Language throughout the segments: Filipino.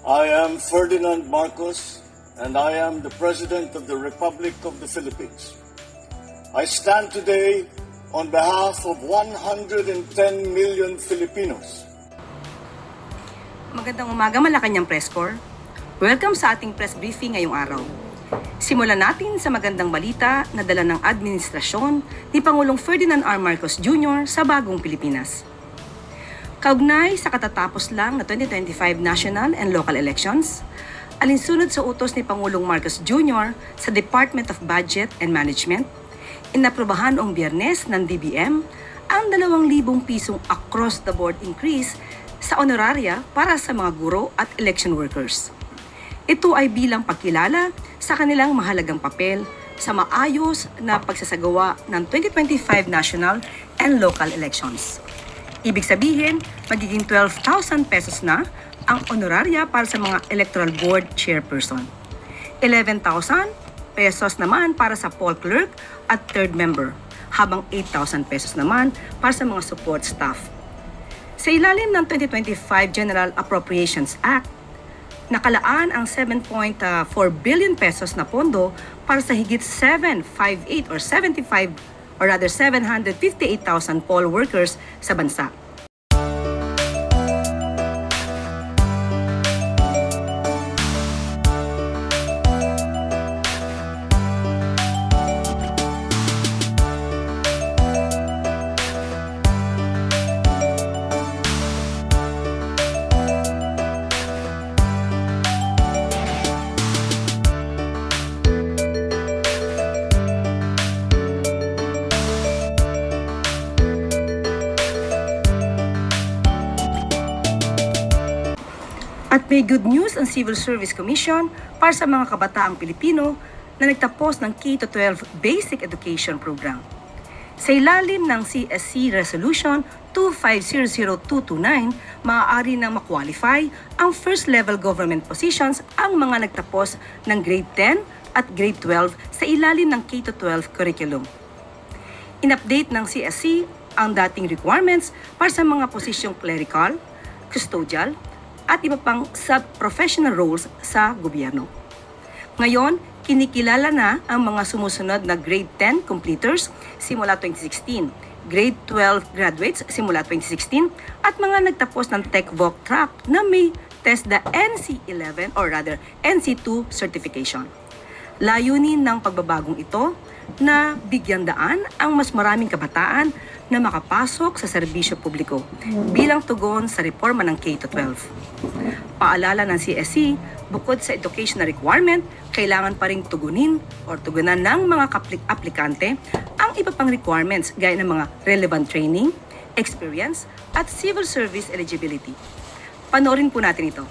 I am Ferdinand Marcos, and I am the President of the Republic of the Philippines. I stand today on behalf of 110 million Filipinos. Magandang umaga, Malacanang Press Corps. Welcome sa ating press briefing ngayong araw. Simulan natin sa magandang balita na dala ng administrasyon ni Pangulong Ferdinand R. Marcos Jr. sa bagong Pilipinas. Kaugnay sa katatapos lang na 2025 national and local elections, alinsunod sa utos ni Pangulong Marcos Jr. sa Department of Budget and Management, inaprobahan noong Biyernes ng DBM ang 2,000 pisong across-the-board increase sa honoraria para sa mga guro at election workers. Ito ay bilang pagkilala sa kanilang mahalagang papel sa maayos na pagsasagawa ng 2025 national and local elections. Ibig sabihin, magiging 12,000 pesos na ang honoraria para sa mga electoral board chairperson. 11,000 pesos naman para sa poll clerk at third member, habang 8,000 pesos naman para sa mga support staff. Sa ilalim ng 2025 General Appropriations Act, nakalaan ang 7.4 billion pesos na pondo para sa higit 758,000 poll workers sa bansa. At may good news ang Civil Service Commission para sa mga kabataang Pilipino na nagtapos ng K-12 Basic Education Program. Sa ilalim ng CSC Resolution 2500229, maaari nang ma-qualify ang first-level government positions ang mga nagtapos ng Grade 10 at Grade 12 sa ilalim ng K-12 curriculum. In-update ng CSC ang dating requirements para sa mga posisyong clerical, custodial, at iba pang sub-professional roles sa gobyerno. Ngayon, kinikilala na ang mga sumusunod na Grade 10 completers simula 2016, Grade 12 graduates simula 2016, at mga nagtapos ng TechVoc track na may TESDA NC11 or rather NC2 certification. Layunin ng pagbabagong ito na bigyan daan ang mas maraming kabataan na makapasok sa serbisyo publiko bilang tugon sa reforma ng K-12. Paalala ng CSC, bukod sa educational requirement, kailangan pa ring tugunan ng mga aplikante ang iba pang requirements gaya ng mga relevant training, experience, at civil service eligibility. Panoorin po natin ito.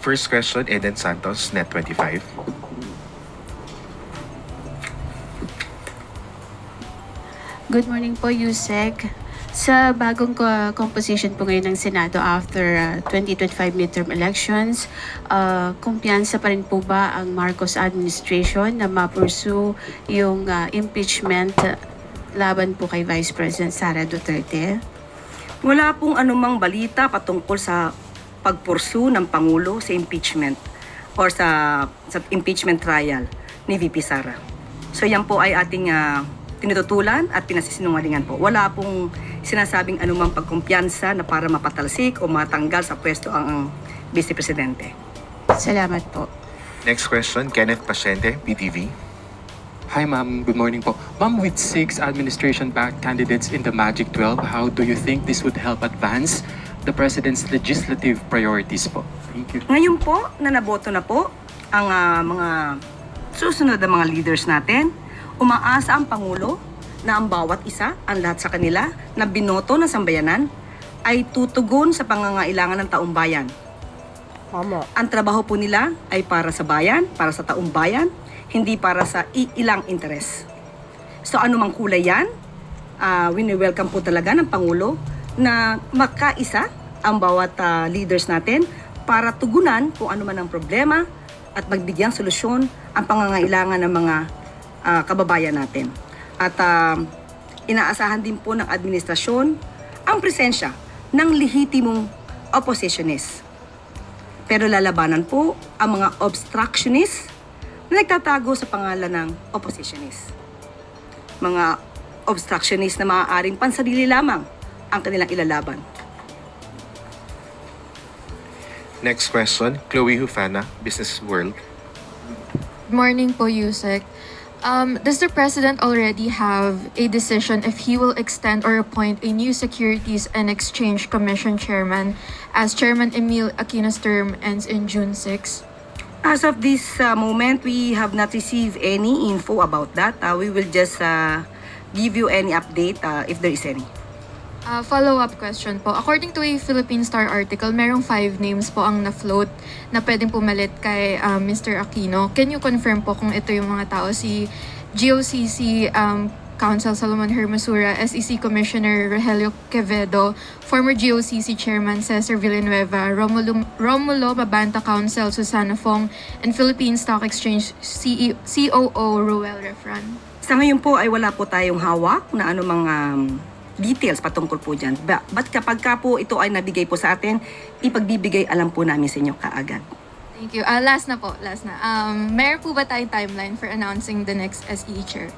First question, Eden Santos, Net25. Good morning po, Yusek. Sa bagong composition po ngayon ng Senado after 2025 midterm elections, kumpiyansa pa rin po ba ang Marcos administration na ma-pursue yung impeachment laban po kay Vice President Sara Duterte? Wala pong anumang balita patungkol sa pagpursu ng Pangulo sa impeachment or sa impeachment trial ni VP Sara. So yan po ay ating tinututulan at pinasisinungalingan po. Wala pong sinasabing anumang pagkumpiyansa na para mapatalsik o matanggal sa pwesto ang Vice Presidente. Salamat po. Next question, Kenneth Pasyente, PTV. Hi ma'am, good morning po. Ma'am, with 6 administration-backed candidates in the Magic 12, how do you think this would help advance the President's legislative priorities po? Thank you. Ngayon po, na naboto na po ang mga susunod na mga leaders natin, umaasa ang Pangulo na ang bawat isa, ang lahat sa kanila, na binoto ng sambayanan ay tutugon sa pangangailangan ng taong bayan. Ang trabaho po nila ay para sa bayan, para sa taong bayan, hindi para sa ilang interes. So anumang kulay yan, wini-welcome po talaga ng Pangulo na magkaisa ang bawat leaders natin para tugunan kung ano man ang problema at magbigyang solusyon ang pangangailangan ng mga kababayan natin. At inaasahan din po ng administrasyon ang presensya ng lehitimong oppositionist. Pero lalabanan po ang mga obstructionist na nagtatago sa pangalan ng oppositionist. Mga obstructionist na maaaring pansarili lamang ang kanilang ilalaban. Next question, Chloe Hufana, Business World. Good morning po, Yusek. Does the President already have a decision if he will extend or appoint a new Securities and Exchange Commission chairman as Chairman Emil Aquino's term ends in June 6? As of this moment, we have not received any info about that. We will just give you any update if there is any. Follow-up question po. According to a Philippine Star article, merong 5 names po ang na-float na pwedeng pumalit kay Mr. Aquino. Can you confirm po kung ito yung mga tao? Si GOCC Counsel Solomon Hermosura, SEC Commissioner Rogelio Quevedo, former GOCC Chairman Cesar Villanueva, Romulo Mabanta Counsel Susana Fong, and Philippine Stock Exchange COO Ruel Refran. Sa ngayon po ay wala po tayong hawak na anumang details patungkol po dyan. But kapag ka po ito ay nabigay po sa atin, ipagbibigay alam po namin sa inyo kaagad. Thank you. Last na. Meron po ba tayong timeline for announcing the next SEC Chair?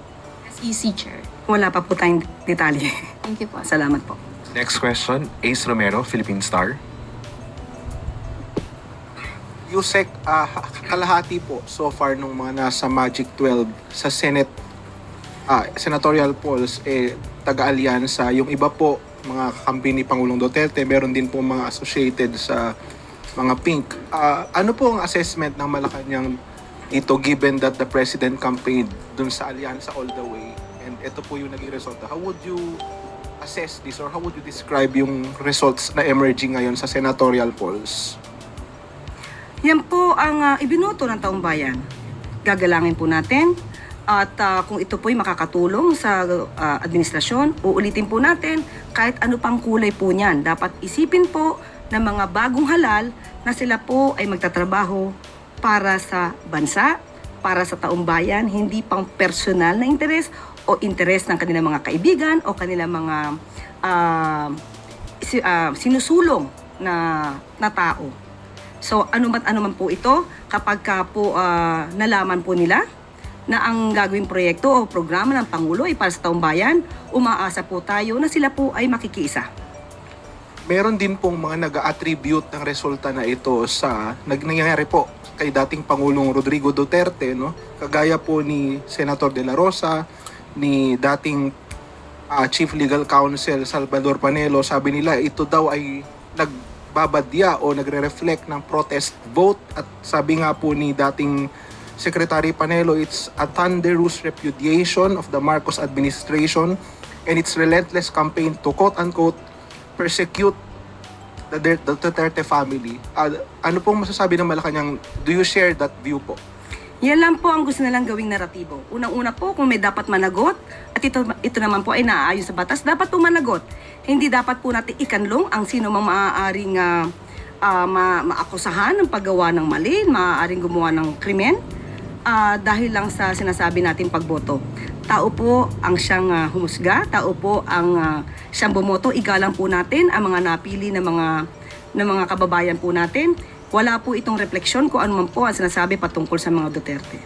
Wala pa po tayong detalye. Thank you po. Salamat po. Next question, Ace Romero, Philippine Star. Yusek, kalahati po so far nung mga nasa Magic 12 sa Senate senatorial polls taga-alyansa. Yung iba po mga kakampi ni Pangulong Duterte, meron din po mga associated sa mga pink. Ano po ang assessment ng Malacanang dito given that the President campaigned dun sa alyansa all the way and ito po yung naging resulta? How would you assess this or how would you describe yung results na emerging ngayon sa senatorial polls? Yan po ang ibinoto ng taong bayan. Gagalangin po natin. At kung ito po'y makakatulong sa administrasyon, uulitin po natin kahit ano pang kulay po niyan. Dapat isipin po ng mga bagong halal na sila po ay magtatrabaho para sa bansa, para sa taong bayan, hindi pang personal na interes o interes ng kanilang mga kaibigan o kanilang mga sinusulong na tao. So ano man po ito, kapag ka po nalaman po nila na ang gagawing proyekto o programa ng Pangulo ay para sa taong bayan, umaasa po tayo na sila po ay makikiisa. Meron din pong mga nag-attribute ng resulta na ito sa nangyayari po kay dating Pangulong Rodrigo Duterte, no? Kagaya po ni Senator De La Rosa, ni dating Chief Legal Counsel Salvador Panelo. Sabi nila ito daw ay nagbabadya o nagre-reflect ng protest vote, at sabi nga po ni dating Secretary Panelo, it's a thunderous repudiation of the Marcos administration and its relentless campaign to quote-unquote persecute the Duterte family. Ano pong masasabi ng Malacanang? Do you share that view po? Yan lang po ang gusto nilang gawing naratibo. Unang-una po, kung may dapat managot, at ito naman po ay naaayon sa batas, dapat po managot. Hindi dapat po natin ikanlong ang sino mang maaaring maakusahan ng paggawa ng mali, maaaring gumawa ng krimen, dahil lang sa sinasabi natin pagboto. Tao po ang siyang humusga, tao po ang siyang bumoto. Igalang po natin ang mga napili ng mga kababayan po natin. Wala po itong refleksyon kung ano man po ang sinasabi patungkol sa mga Duterte.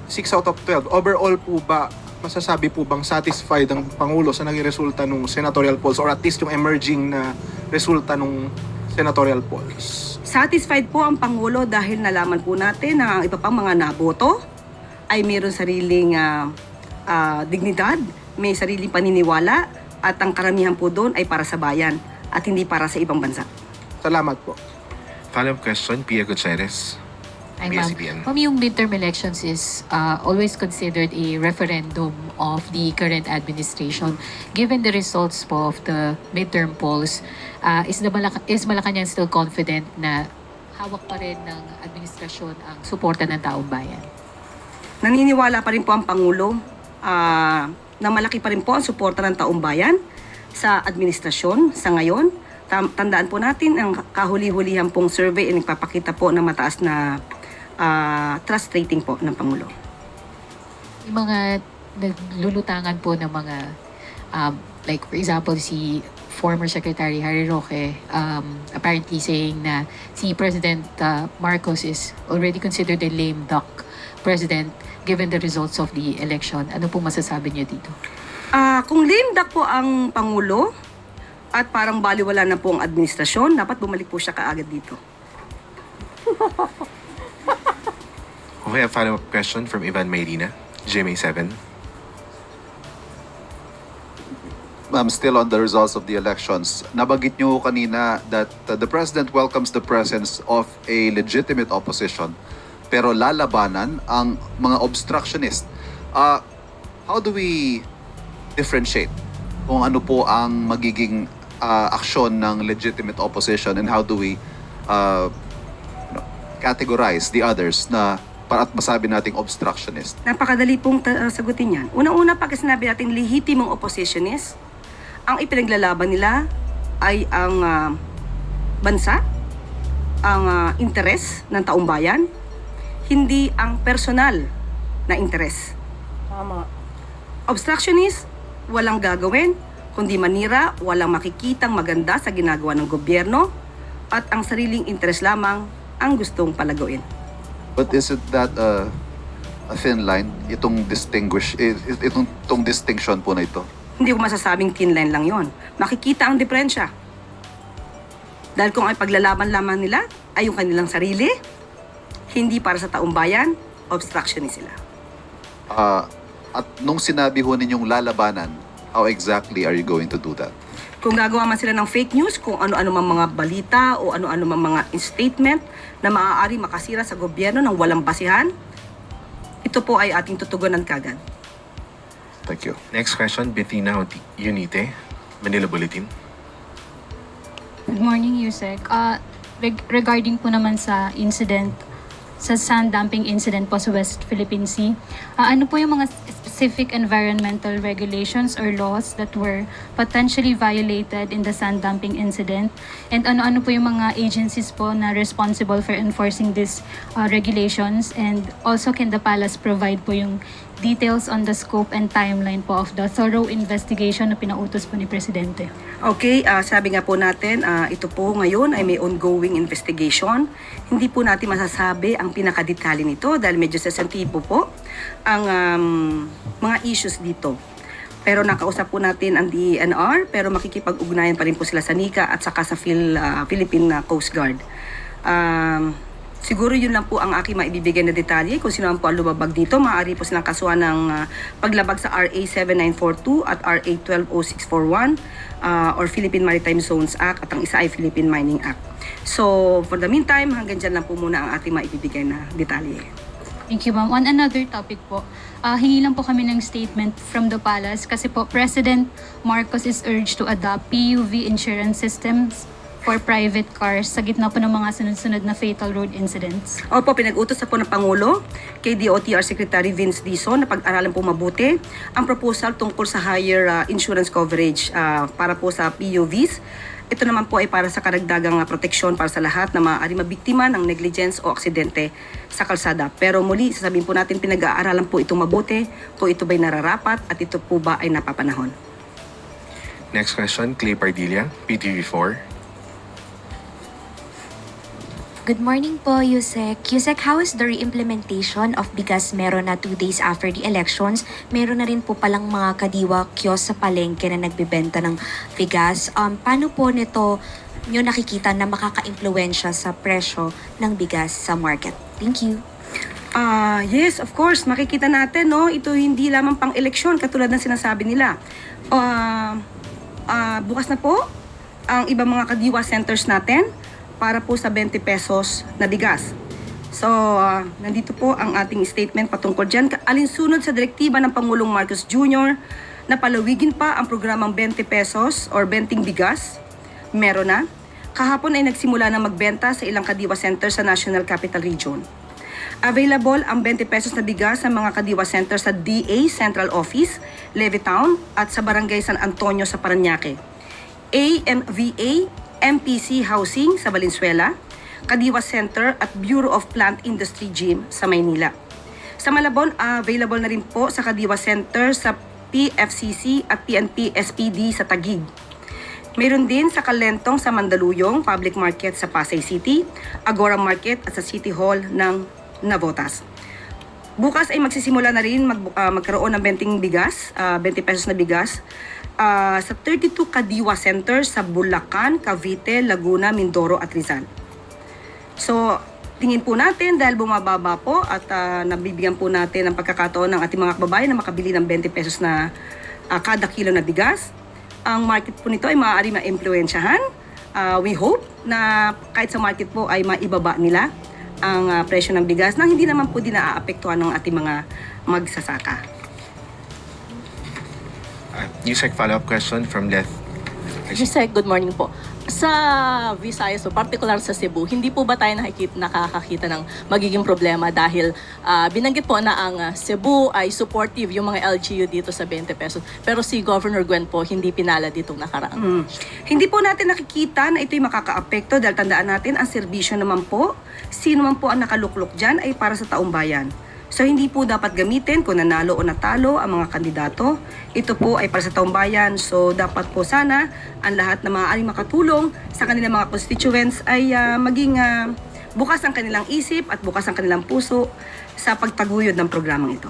6 out of 12. Overall po ba, masasabi po bang satisfied ang Pangulo sa naging resulta ng senatorial polls or at least yung emerging na resulta ng senatorial polls? Satisfied po ang Pangulo dahil nalaman po natin na ang iba pang mga naboto ay mayroon sariling dignidad, may sariling paniniwala, at ang karamihan po doon ay para sa bayan at hindi para sa ibang bansa. Salamat po. Follow-up question, Pia Gutierrez. Ay, ma'am. ABS-CBN. Ma'am, yung midterm elections is always considered a referendum of the current administration. Given the results po of the midterm polls, is Malacanang still confident na hawak pa rin ng administrasyon ang suporta ng taong bayan? Naniniwala pa rin po ang Pangulo na malaki pa rin po ang suporta ng taong bayan sa administrasyon sa ngayon. Tandaan po natin ang kahuli-hulihan pong survey ay nagpapakita po ng mataas na trust rating po ng Pangulo. Yung mga naglulutangan po ng mga, like for example, si former Secretary Harry Roque apparently saying na si President Marcos is already considered a lame duck president given the results of the election. Ano pong masasabi niyo dito? Kung lame duck po ang Pangulo at parang baliwala na po ang administrasyon, dapat bumalik po siya kaagad dito. Okay, a follow-up question from Ivan Mayrina, GMA7. Ma'am, still on the results of the elections, nabanggit niyo kanina that the President welcomes the presence of a legitimate opposition pero lalabanan ang mga obstructionist. How do we differentiate kung ano po ang magiging aksyon ng legitimate opposition and how do we categorize the others na para at masabi nating obstructionist? Napakadali pong sagutin yan. Unang-una, pag sinabi natin lehitimong oppositionist, ang ipinaglalaban nila ay ang bansa, ang interes ng taong bayan, hindi ang personal na interes. Tama. Obstructionist, walang gagawin, kundi manira, walang makikitang maganda sa ginagawa ng gobyerno, at ang sariling interes lamang ang gustong palagawin. But isn't that a thin line, itong distinction po na ito? Hindi ko masasabing thin line lang yon. Makikita ang diferensya. Dahil kung ay paglalaban lamang nila ay yung kanilang sarili, hindi para sa taong bayan, obstructionist sila. At nung sinabi ho ninyong lalabanan, how exactly are you going to do that? Kung gagawa man sila ng fake news, kung ano-ano mang mga balita o ano-ano mang mga statement na maaari makasira sa gobyerno ng walang basihan, ito po ay ating tutugunan kagad. Thank you. Next question, Bettina Unite, Manila Bulletin. Good morning, Yusek. Regarding po naman sa incident, sa sand dumping incident po sa West Philippine Sea, ano po yung mga specific environmental regulations or laws that were potentially violated in the sand dumping incident? And ano-ano po yung mga agencies po na responsible for enforcing these regulations? And also, can the palace provide po yung details on the scope and timeline po of the thorough investigation na pinautos po ni Presidente? Okay, sabi nga po natin, ito po ngayon ay may ongoing investigation. Hindi po natin masasabi ang pinakadetalye nito dahil medyo sensitibo po ang mga issues dito. Pero nakausap po natin ang DENR, pero makikipag-ugnayan pa rin po sila sa NICA at saka sa Philippine Coast Guard. Siguro yun lang po ang aking maibibigay na detalye. Kung sino man po ang lumabag dito, maaari po silang kasuhan ng paglabag sa RA 7942 at RA 120641 or Philippine Maritime Zones Act at ang isa ay Philippine Mining Act. So, for the meantime, hanggang dyan lang po muna ang ating maibibigay na detalye. Thank you, ma'am. On another topic po, hingi lang po kami ng statement from the palace kasi po President Marcos is urged to adopt PUV insurance systems for private cars sa gitna po ng mga sunod-sunod na fatal road incidents. Opo, pinag-utos na po ng Pangulo kay DOTR Secretary Vince Dizon na pag-aralan po mabuti ang proposal tungkol sa higher insurance coverage para po sa PUVs. Ito naman po ay para sa karagdagang proteksyon para sa lahat na maaari mabiktima ng negligence o aksidente sa kalsada. Pero muli, sasabihin po natin pinag-aaralan po itong mabuti kung ito ba'y nararapat at ito po ba ay napapanahon. Next question, Clay Pardilla, PTV4. Good morning po, Yusek. Yusek, how is the re-implementation of Bigas Meron na 2 days after the elections? Meron na rin po palang mga kadiwa kiosk sa palengke na nagbebenta ng bigas. Paano po nito nyo nakikita na makaka-impluwensya sa presyo ng bigas sa market? Thank you. Yes, of course. Makikita natin, no? Ito hindi lamang pang eleksyon katulad ng sinasabi nila. Bukas na po ang ibang mga kadiwa centers natin para po sa 20 pesos na bigas. So, nandito po ang ating statement patungkol dyan. Alinsunod sa direktiba ng Pangulong Marcos Jr. na palawigin pa ang programang 20 pesos or benting bigas, meron na. Kahapon ay nagsimula na magbenta sa ilang Kadiwa Center sa National Capital Region. Available ang 20 pesos na bigas sa mga Kadiwa Center sa DA Central Office, Levittown at sa Barangay San Antonio sa Parañaque. AMVA, MPC Housing sa Valenzuela, Kadiwa Center at Bureau of Plant Industry Gym sa Maynila. Sa Malabon, available na rin po sa Kadiwa Center sa PFCC at PNP SPD sa Taguig. Mayroon din sa Kalentong sa Mandaluyong Public Market sa Pasay City, Agora Market at sa City Hall ng Navotas. Bukas ay magsisimula na rin magkaroon ng benting bigas, 20 pesos na bigas, sa 32 Kadiwa Center sa Bulacan, Cavite, Laguna, Mindoro at Rizal. So, tingin po natin dahil bumababa po at nabibigyan po natin ng pagkakataon ng ating mga kababayan na makabili ng 20 pesos na kada kilo na bigas. Ang market po nito ay maaari ma-impluwensyahan. We hope na kahit sa market po ay maibaba nila ang presyo ng bigas nang hindi naman po din naaapektuhan ng ating mga magsasaka. Yusek, follow-up question from Leth. Yusek, good morning po. Sa Visayas, so particular sa Cebu, hindi po ba tayo nakakakita ng magiging problema dahil binanggit po na ang Cebu ay supportive yung mga LGU dito sa 20 pesos. Pero si Governor Gwen po hindi pinala ditong nakaraan. Hindi po natin nakikita na ito'y makakaapekto dahil tandaan natin ang serbisyo naman po, sino man po ang nakaluklok dyan ay para sa taong bayan. So hindi po dapat gamitin kung nanalo o natalo ang mga kandidato. Ito po ay para sa taong bayan. So dapat po sana ang lahat na maaaring makatulong sa kanilang mga constituents ay maging bukas ang kanilang isip at bukas ang kanilang puso sa pagtaguyod ng programang ito.